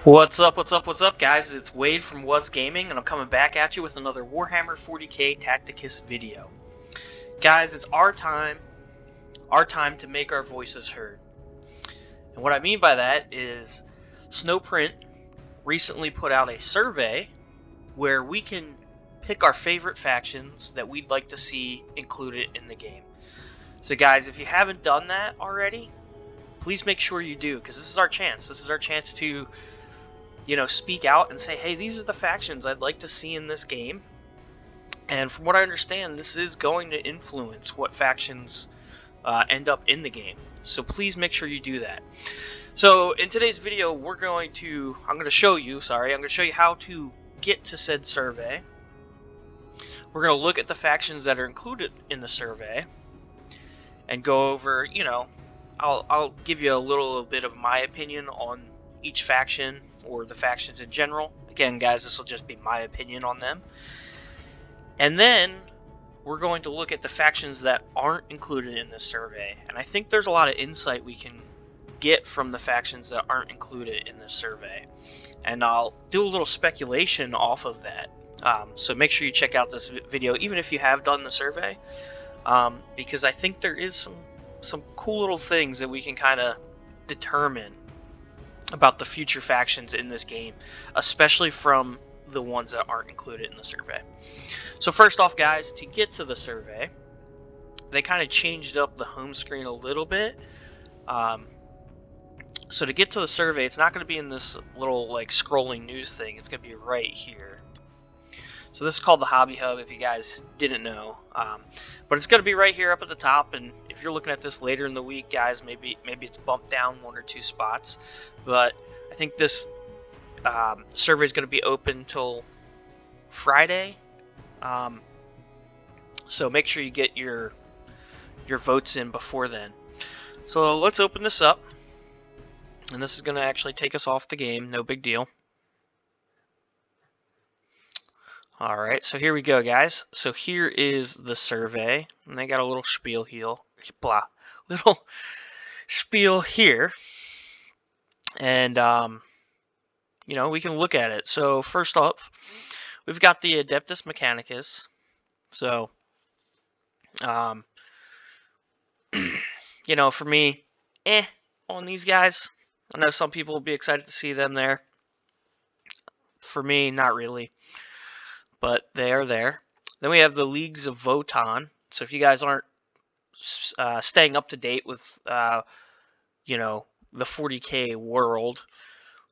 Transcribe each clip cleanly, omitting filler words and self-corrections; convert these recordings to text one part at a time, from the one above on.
What's up, guys? It's Wade from Was Gaming, and I'm coming back at you with another Warhammer 40k Tacticus video. Guys, it's our time to make our voices heard. And what I mean by that is Snowprint recently put out a survey where we can pick our favorite factions that we'd like to see included in the game. So guys, if you haven't done that already, please make sure you do, because this is our chance. This is our chance to speak out and say, hey, these are the factions I'd like to see in this game. And from what I understand, this is going to influence what factions end up in the game. So please make sure you do that. So in today's video, I'm going to show you how to get to said survey. We're going to look at the factions that are included in the survey and go over, I'll give you a little bit of my opinion on each faction or the factions in general. Again, guys, this will just be my opinion on them. And then we're going to look at the factions that aren't included in this survey. And I think there's a lot of insight we can get from the factions that aren't included in this survey. And I'll do a little speculation off of that. So make sure you check out this video, even if you have done the survey, because I think there is some cool little things that we can kind of determine about the future factions in this game, especially from the ones that aren't included in the survey. So first off, guys, to get to the survey, they kind of changed up the home screen a little bit. So to get to the survey, it's not going to be in this little scrolling news thing. It's going to be right here. So this is called the Hobby Hub, if you guys didn't know. But it's going to be right here up at the top, and if you're looking at this later in the week, guys, maybe it's bumped down 1 or 2 spots. But I think this survey is going to be open till Friday. So make sure you get your votes in before then. So let's open this up. And this is going to actually take us off the game, no big deal. Alright, so here we go, guys. So here is the survey, and they got a little spiel here, and we can look at it. So first off, we've got the Adeptus Mechanicus. So for me, on these guys. I know some people will be excited to see them there. For me, not really. But they are there. Then we have the Leagues of Votann. So if you guys aren't staying up to date with, the 40k world,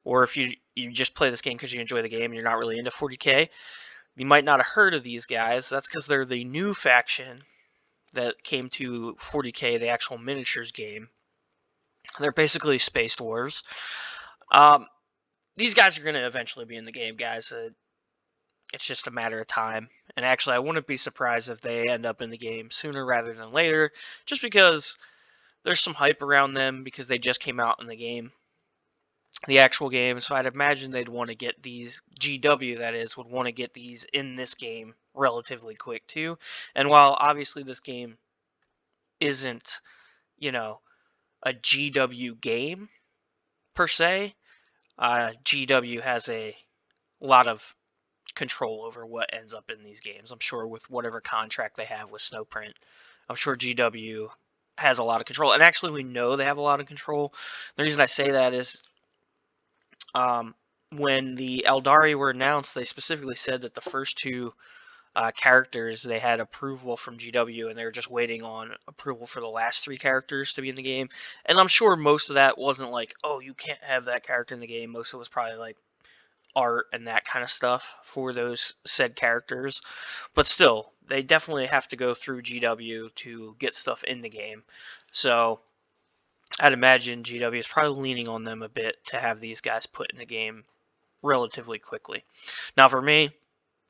or if you just play this game because you enjoy the game and you're not really into 40k, you might not have heard of these guys. That's because they're the new faction that came to 40k, the actual miniatures game. They're basically Space Dwarves. These guys are going to eventually be in the game, guys. It's just a matter of time. And actually, I wouldn't be surprised if they end up in the game sooner rather than later, just because there's some hype around them because they just came out in the game, the actual game. So I'd imagine they'd want to get these, GW that is, would want to get these in this game relatively quick too. And while obviously this game isn't, a GW game per se, GW has a lot of control over what ends up in these games. I'm sure with whatever contract they have with Snowprint, I'm sure GW has a lot of control. And actually, we know they have a lot of control. The reason I say that is when the Eldari were announced, they specifically said that the first 2 characters, they had approval from GW, and they were just waiting on approval for the last 3 characters to be in the game. And I'm sure most of that wasn't like, oh, you can't have that character in the game. Most of it was probably like art and that kind of stuff for those said characters. But still, they definitely have to go through GW to get stuff in the game. So I'd imagine GW is probably leaning on them a bit to have these guys put in the game relatively quickly. Now for me,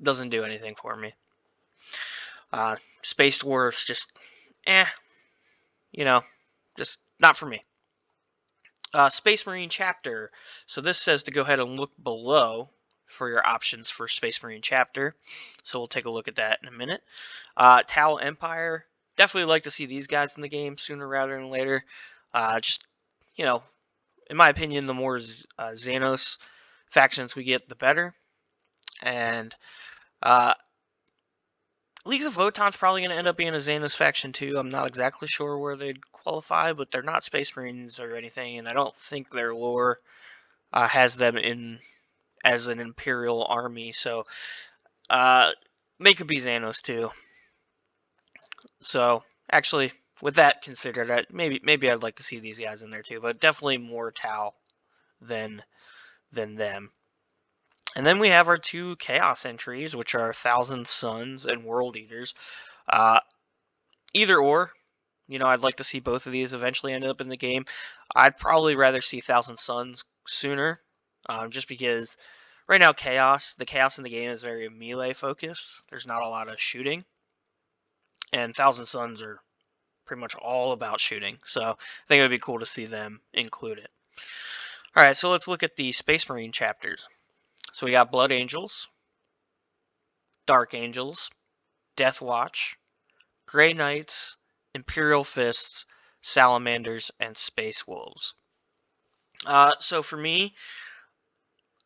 doesn't do anything for me. Space Dwarfs, just just not for me. Space Marine Chapter. So this says to go ahead and look below for your options for Space Marine Chapter. So we'll take a look at that in a minute. Tau Empire. Definitely like to see these guys in the game sooner rather than later. In my opinion, the more Xanos factions we get, the better. And Leagues of Votan's probably going to end up being a Xanos faction too. I'm not exactly sure where they'd qualify, but they're not Space Marines or anything, and I don't think their lore has them in as an Imperial army. So they could be Xanos too. So actually, with that considered, maybe I'd like to see these guys in there too, but definitely more Tau than them. And then we have our two Chaos entries, which are Thousand Suns and World Eaters. Either or, I'd like to see both of these eventually end up in the game. I'd probably rather see Thousand Suns sooner, just because right now the Chaos in the game is very melee focused. There's not a lot of shooting, and Thousand Suns are pretty much all about shooting. So I think it would be cool to see them included. All right, so let's look at the Space Marine chapters. So we got Blood Angels, Dark Angels, Death Watch, Grey Knights, Imperial Fists, Salamanders, and Space Wolves. So for me,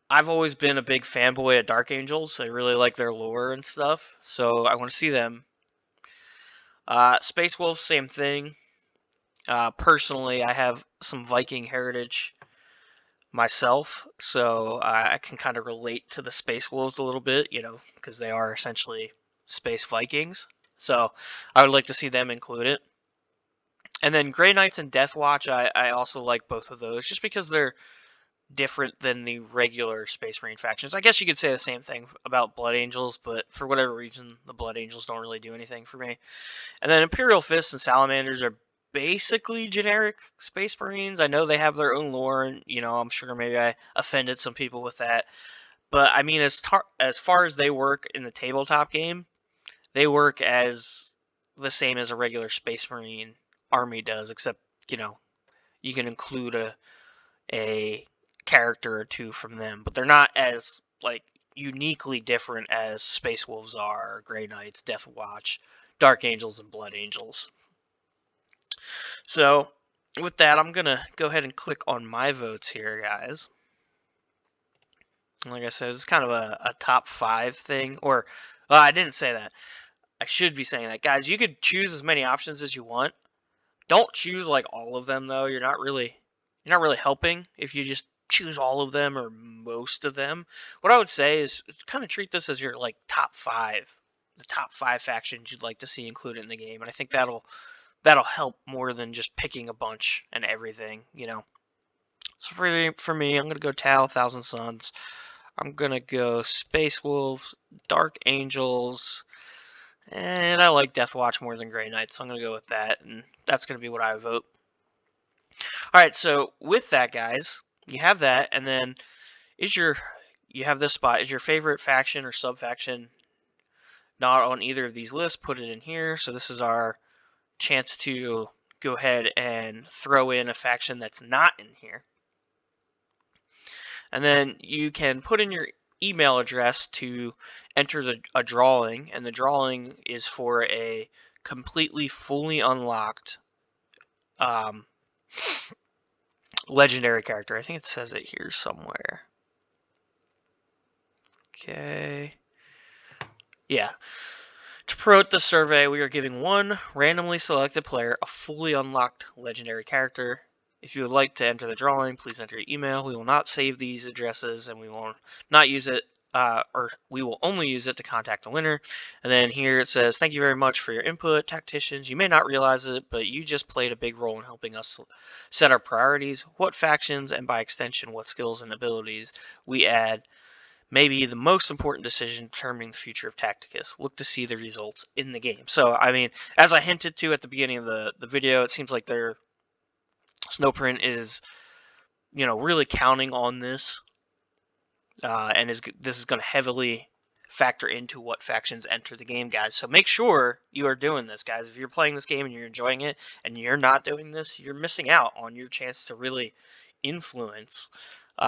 I've always been a big fanboy of Dark Angels. I really like their lore and stuff, so I want to see them. Space Wolves, same thing. Personally, I have some Viking heritage myself, so I can kind of relate to the Space Wolves a little bit, because they are essentially Space Vikings. So I would like to see them included. And then Grey Knights and Death Watch, I also like both of those, just because they're different than the regular Space Marine factions. I guess you could say the same thing about Blood Angels, but for whatever reason, the Blood Angels don't really do anything for me. And then Imperial Fists and Salamanders are basically generic Space Marines. I know they have their own lore, and I'm sure maybe I offended some people with that. But I mean, as far as they work in the tabletop game, they work as the same as a regular Space Marine army does, except you can include a character or two from them, but they're not as uniquely different as Space Wolves are, or Grey Knights, Death Watch, Dark Angels, and Blood Angels. So with that, I'm going to go ahead and click on my votes here, guys. Like I said, it's kind of a top 5 thing. Or, I didn't say that. I should be saying that. Guys, you could choose as many options as you want. Don't choose all of them, though. You're not really helping if you just choose all of them or most of them. What I would say is kind of treat this as your top 5. The top 5 factions you'd like to see included in the game. And I think that'll help more than just picking a bunch and everything, So for me, I'm going to go Tau, Thousand Suns. I'm going to go Space Wolves, Dark Angels, and I like Death Watch more than Grey Knights, so I'm going to go with that, and that's going to be what I vote. Alright, so with that, guys, you have that, and then you have this spot. Is your favorite faction or sub-faction not on either of these lists? Put it in here. So this is our chance to go ahead and throw in a faction that's not in here. And then you can put in your email address to enter a drawing, and the drawing is for a completely fully unlocked legendary character. I think it says it here somewhere. Okay. Yeah. To promote the survey, we are giving one randomly selected player a fully unlocked legendary character. If you would like to enter the drawing, please enter your email. We will not save these addresses, and we will not use it, or we will only use it to contact the winner. And then here it says, thank you very much for your input, tacticians. You may not realize it, but you just played a big role in helping us set our priorities, what factions, and by extension, what skills and abilities we add. Maybe the most important decision determining the future of Tacticus. Look to see the results in the game. So, I mean, as I hinted to at the beginning of the video, it seems like their Snowprint is, really counting on this, and this is going to heavily factor into what factions enter the game, guys. So make sure you are doing this, guys. If you're playing this game and you're enjoying it, and you're not doing this, you're missing out on your chance to really influence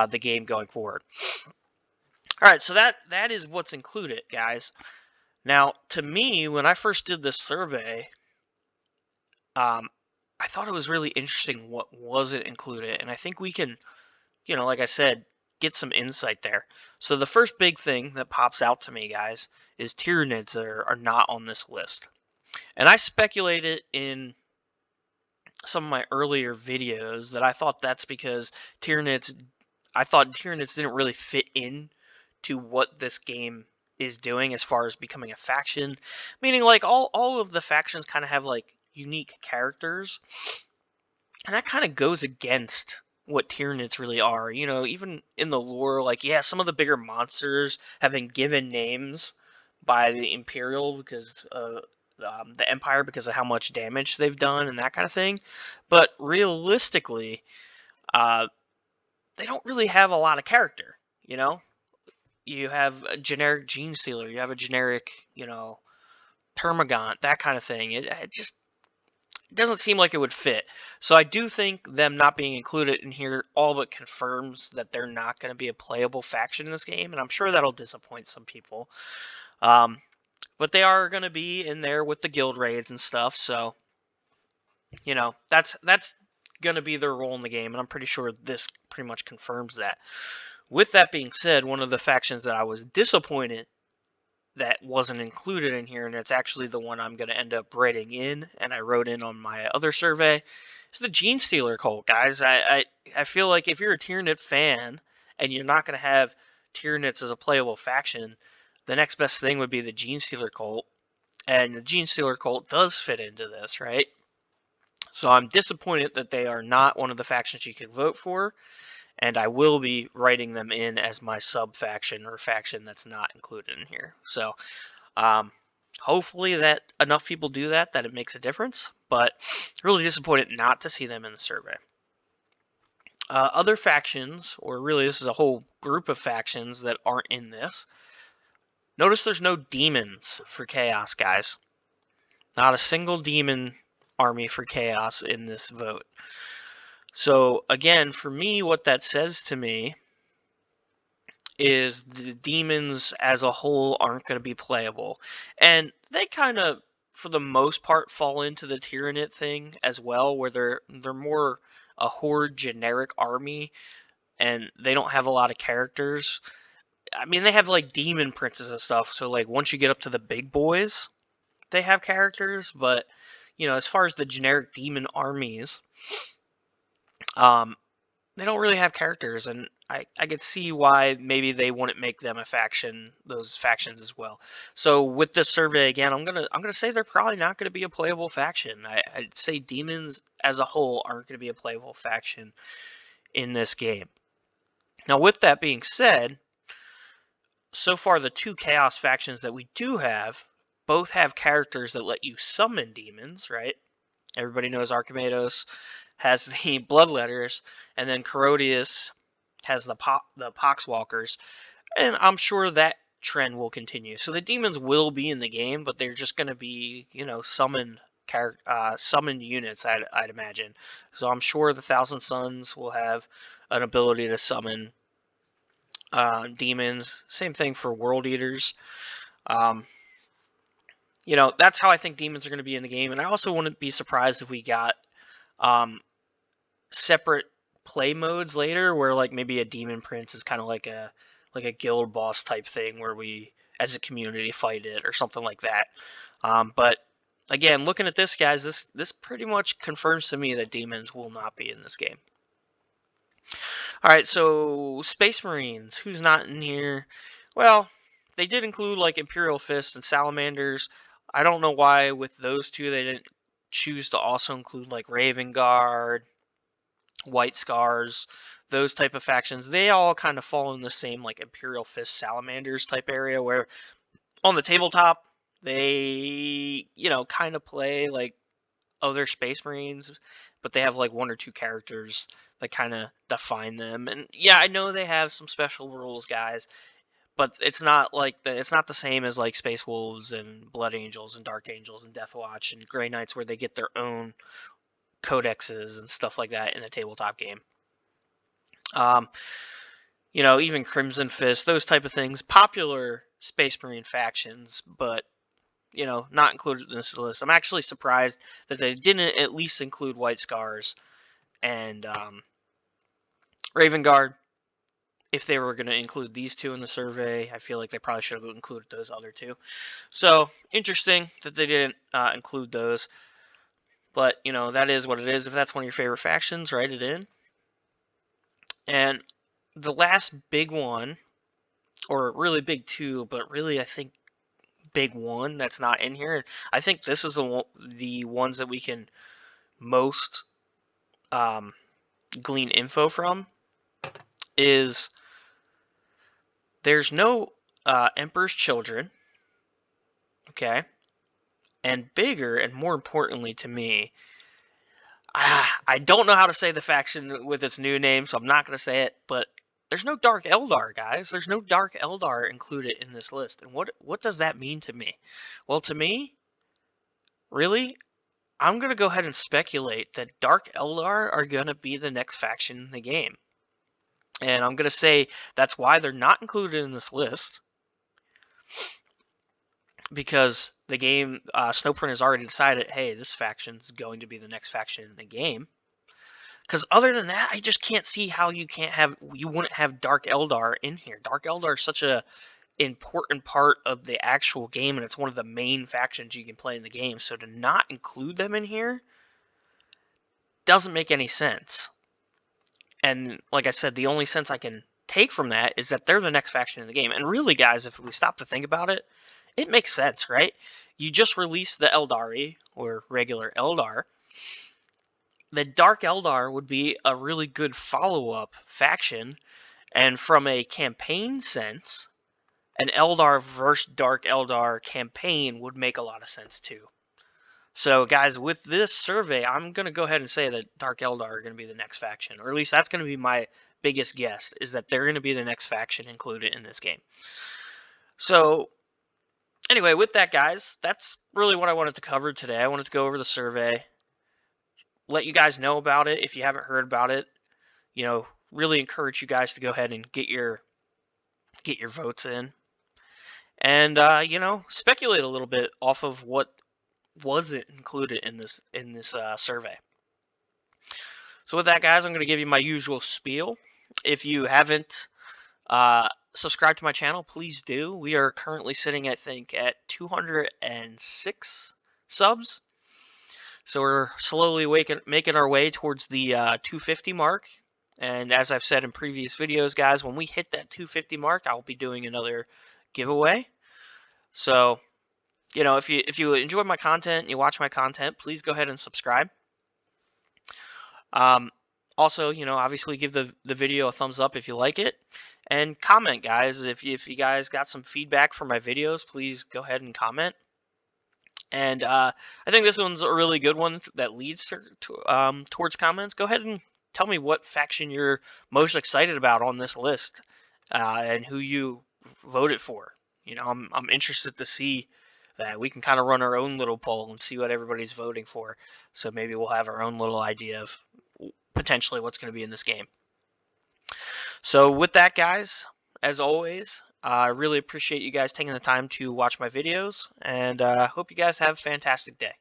the game going forward. All right, so that is what's included, guys. Now, to me, when I first did this survey, I thought it was really interesting what wasn't included, and I think we can, like I said, get some insight there. So the first big thing that pops out to me, guys, is Tyranids are not on this list. And I speculated in some of my earlier videos that I thought that's because Tyranids, I thought Tyranids didn't really fit in to what this game is doing as far as becoming a faction. Meaning, like, all of the factions kind of have, like, unique characters. And that kind of goes against what Tyranids really are. You know, even in the lore, like, yeah, some of the bigger monsters have been given names by the Imperial because the Empire because of how much damage they've done and that kind of thing. But realistically, uh, they don't really have a lot of character. You know, you have a generic Gene Stealer, you have a generic, you know, Termagant, that kind of thing. It just doesn't seem like it would fit. So I do think them not being included in here all but confirms that they're not going to be a playable faction in this game, and I'm sure that'll disappoint some people. But they are going to be in there with the guild raids and stuff, so you know that's going to be their role in the game, and I'm pretty sure this pretty much confirms that. With that being said, one of the factions that I was disappointed that wasn't included in here, and it's actually the one I'm going to end up writing in, and I wrote in on my other survey, is the Gene Stealer cult, guys. I feel like if you're a Tyranid fan, and you're not going to have Tyranids as a playable faction, the next best thing would be the Gene Stealer cult, and the Gene Stealer cult does fit into this, right? So I'm disappointed that they are not one of the factions you can vote for, and I will be writing them in as my sub-faction or faction that's not included in here. So hopefully that enough people do that it makes a difference, but really disappointed not to see them in the survey. Other factions, or really this is a whole group of factions that aren't in this. Notice there's no demons for Chaos, guys. Not a single demon army for Chaos in this vote. So again, for me, what that says to me is the demons as a whole aren't going to be playable. And they kind of, for the most part, fall into the Tyrannid thing as well, where they're more a horde generic army, and they don't have a lot of characters. I mean, they have like demon princes and stuff, so like once you get up to the big boys, they have characters, but you know, as far as the generic demon armies, they don't really have characters, and I could see why maybe they wouldn't make them a faction, those factions as well. So with this survey again, I'm gonna say they're probably not gonna be a playable faction. I'd say demons as a whole aren't gonna be a playable faction in this game. Now with that being said, so far the two chaos factions that we do have both have characters that let you summon demons, right? Everybody knows Archimedes has the Bloodletters, and then Corodius has the Poxwalkers, and I'm sure that trend will continue. So the demons will be in the game, but they're just going to be, you know, summoned units, I'd imagine. So I'm sure the Thousand Suns will have an ability to summon demons. Same thing for World Eaters. You know, that's how I think demons are going to be in the game, and I also wouldn't be surprised if we got separate play modes later, where like maybe a demon prince is kind of like a guild boss type thing, where we as a community fight it or something like that. But again, looking at this, guys, this pretty much confirms to me that demons will not be in this game. All right, so Space Marines, who's not in here? Well, they did include like Imperial Fist and Salamanders. I don't know why with those two they didn't choose to also include like Raven Guard, White Scars, those type of factions. They all kind of fall in the same like Imperial Fist Salamanders type area, where on the tabletop they, you know, kind of play like other Space Marines, but they have like one or two characters that kind of define them. And yeah, I know they have some special rules, guys, but it's not like it's not the same as like Space Wolves and Blood Angels and Dark Angels and Death Watch and Grey Knights, where they get their own codexes and stuff like that in a tabletop game. You know, even Crimson Fist, those type of things, popular Space Marine factions, but you know, not included in this list. I'm actually surprised that they didn't at least include White Scars and Raven Guard. if they were going to include these two in the survey, I feel like they probably should have included those other two. So interesting that they didn't include those. But, you know, that is what it is. If that's one of your favorite factions, write it in. And the last big one, or really big two, but really I think big one that's not in here, I think this is the ones that we can most glean info from, is there's no Emperor's Children, okay? And bigger, and more importantly to me, I don't know how to say the faction with its new name, so I'm not going to say it, but there's no Dark Eldar, guys. There's no Dark Eldar included in this list. And what does that mean to me? Well, to me, really, I'm going to go ahead and speculate that Dark Eldar are going to be the next faction in the game. And I'm going to say that's why they're not included in this list. Because the game, Snowprint has already decided, hey, this faction is going to be the next faction in the game. Because other than that, I just can't see how you wouldn't have Dark Eldar in here. Dark Eldar is such a important part of the actual game, and it's one of the main factions you can play in the game. So to not include them in here doesn't make any sense. And like I said, the only sense I can take from that is that they're the next faction in the game. And really, guys, if we stop to think about it, it makes sense, right? You just released the Eldari, or regular Eldar. The Dark Eldar would be a really good follow-up faction, and from a campaign sense, an Eldar versus Dark Eldar campaign would make a lot of sense too. So guys, with this survey, I'm going to go ahead and say that Dark Eldar are going to be the next faction, or at least that's going to be my biggest guess, is that they're going to be the next faction included in this game. So anyway, with that, guys, that's really what I wanted to cover today. I wanted to go over the survey, let you guys know about it if you haven't heard about it. You know, really encourage you guys to go ahead and get your votes in, and you know, speculate a little bit off of what wasn't included in this survey. So with that, guys, I'm going to give you my usual spiel. If you haven't subscribed to my channel, please do. We are currently sitting, I think, at 206 subs. So we're slowly making our way towards the 250 mark. And as I've said in previous videos, guys, when we hit that 250 mark, I'll be doing another giveaway. So, you know, if you enjoy my content and you watch my content, please go ahead and subscribe. Also, you know, obviously give the video a thumbs up if you like it. And comment, guys. If you guys got some feedback for my videos, please go ahead and comment. And I think this one's a really good one that leads towards comments. Go ahead and tell me what faction you're most excited about on this list, and who you voted for. You know, I'm interested to see that. We can kind of run our own little poll and see what everybody's voting for. So maybe we'll have our own little idea of potentially what's going to be in this game. So with that, guys, as always, I really appreciate you guys taking the time to watch my videos, and hope you guys have a fantastic day.